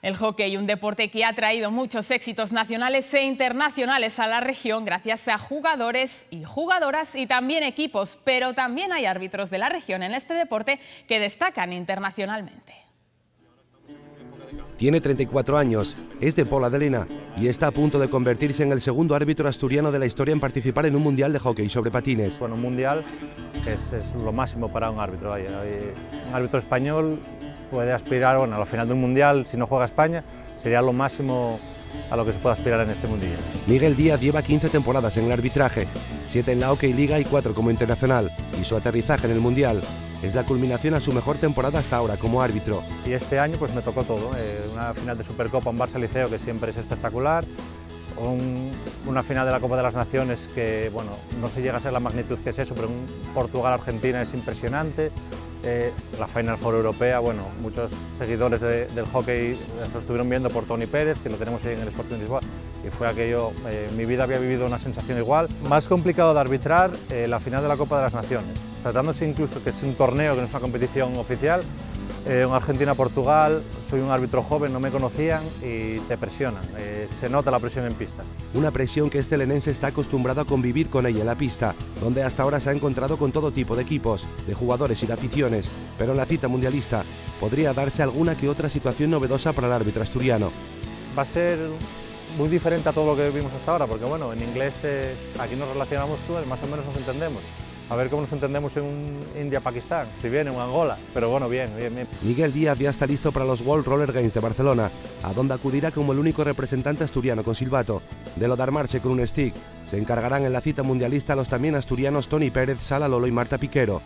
El hockey, un deporte que ha traído muchos éxitos nacionales e internacionales a la región gracias a jugadores y jugadoras y también equipos, pero también hay árbitros de la región en este deporte que destacan internacionalmente. Tiene 34 años, es de Pola de Lena y está a punto de convertirse en el segundo árbitro asturiano de la historia en participar en un mundial de hockey sobre patines. Bueno, un mundial es lo máximo para un árbitro. Un árbitro español puede aspirar, bueno, a la final de un mundial, si no juega España, sería lo máximo a lo que se puede aspirar en este mundillo. Miguel Díaz lleva 15 temporadas en el arbitraje, 7 en la Hockey Liga y 4 como internacional, y su aterrizaje en el mundial es la culminación a su mejor temporada hasta ahora como árbitro. Y este año pues me tocó todo, una final de Supercopa en Barça Liceo que siempre es espectacular, una final de la Copa de las Naciones que bueno, no se llega a ser la magnitud que es eso, pero un Portugal-Argentina es impresionante, la Final Four europea, bueno, muchos seguidores del hockey lo estuvieron viendo por Toni Pérez, que lo tenemos ahí en el Sporting Lisboa, y fue aquello, mi vida había vivido una sensación igual. Más complicado de arbitrar la final de la Copa de las Naciones, tratándose incluso que es un torneo, que no es una competición oficial, en Argentina-Portugal, soy un árbitro joven, no me conocían y te presionan, se nota la presión en pista. Una presión que este lenense está acostumbrado a convivir con ella en la pista, donde hasta ahora se ha encontrado con todo tipo de equipos, de jugadores y de aficiones, pero en la cita mundialista podría darse alguna que otra situación novedosa para el árbitro asturiano. Va a ser muy diferente a todo lo que vimos hasta ahora, porque bueno, en inglés aquí nos relacionamos, más o menos nos entendemos. A ver cómo nos entendemos en un India-Pakistán, si bien en un Angola, pero bueno, bien. Miguel Díaz ya está listo para los World Roller Games de Barcelona, a donde acudirá como el único representante asturiano con silbato. De lo de armarse con un stick, se encargarán en la cita mundialista los también asturianos Toni Pérez, Sala Lolo y Marta Piquero.